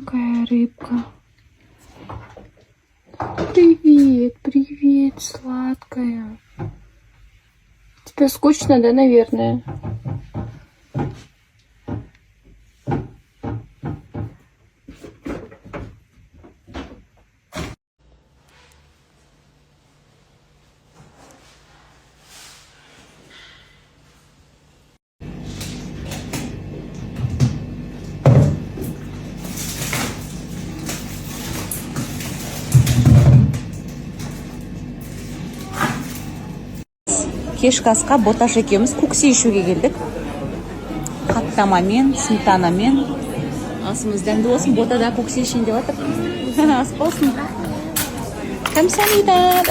какая рыбка. Привет, привет, сладкая. Тебе скучно, да, наверное? Кешкі асқа Боташ екеуміз көксе ішуге келдік. Қаттамамен, сметанамен. Асымыз дәмді болсын, Бота да көксе ішейін деп жатыр. Ас болсын. Камсамида.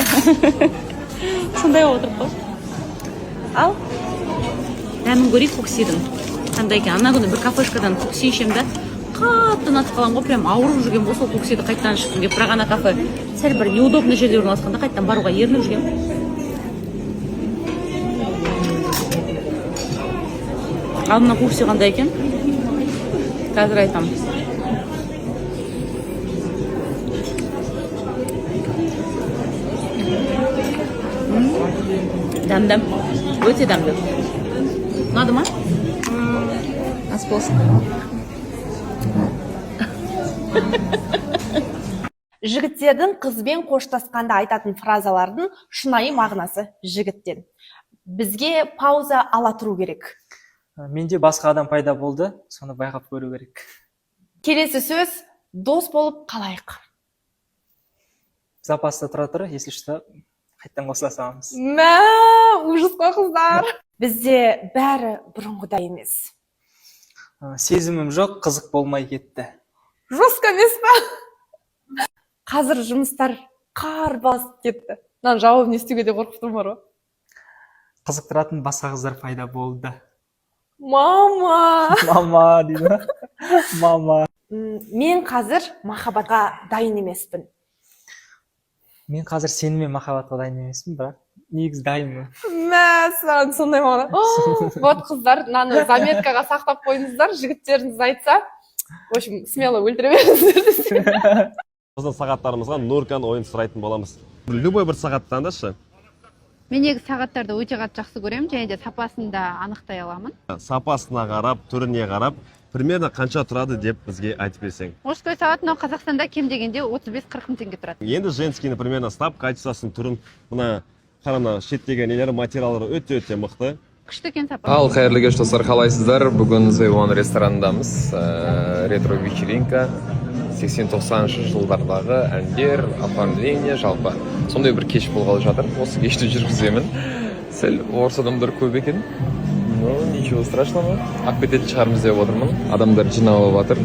Сондай отырып қой. Ал. Дәмін көрейік көксейдің. Қандай екен, ана күні бір кафешкадан көксе ішем да, қатты ұнатып қалған ғой, прям ауырып жүрген болса, көксейді қайттан шықтым деп, бірақ ана кафе сәл бір неудобный жерде орналасқанда қайттан баруға ерініп жүрген. Ал мына көксе қандай екен? Қазір айтам. Дәмді. Өте дәмді. Ұнады ма? Ас болсын. Жігіттердің қызбен қоштасқанда айтатын фразалардың шынайы мағынасы жігіттен. Бізге пауза ала тұру керек. Менде басқа адам пайда болды, соны байқап көру керек. Келесі сөз дос болып қалайық. Запаста тұра тұр, если что, қайттан қосыла саламыз. Мә, ужас қой қыздар. Бізде бәрі бұрынғыдай емес. Сезімім жоқ, қызық болмай кетті. Жестко емес па? Қазір жұмыстар қар басып кетті. Мынаны жауап не істеуге де қорқып тұрмын ғой. Қызықтыратын басқа қыздар пайда болды. Мама! Мама дейді. Мама. Мен қазір махаббатқа дайын емеспін. Мен қазір сенімен махаббатқа дайын емеспін, бірақ негізі дайынмын. Мә, саған сондай мағына. Вот қыздар, мынаны заметкаға сақтап қойыңыздар, жігіттеріңіз айтса, в общем, смело өлтіре беріңіздер. Біздің сағаттарымызға Нуркан ойын сұрайтын боламыз. Любой бір сағат таңдашы. Мен негізі сағаттарды өте қатты жақсы көремін, және де сапасын да анықтай аламын. Сапасына қарап, түріне қарап, примерно қанша тұрады деп бізге айтып берсең. Мужской сағат мынау Қазақстанда кем дегенде 35-40 мың теңге тұрады. Енді женскийні примерно стап качествосын, түрін, мына қарана шеттегі нелері, материалдары өте мықты. Күшті екен сапа. Ал қайырлы кеш достар, қалайсыздар? Бүгін Зейвон ресторанындамыз. Ретро вечеринка. 80-90 жылдардағы әндер, оформление, жалпы сондай бір кеш болғалы жатыр. Осы кешті жүргіземін. Сәл орыс адамдар көп екен. Но ничего страшного. Ақ кететін шығармыз деп отырмын. Адамдар жиналып жатыр.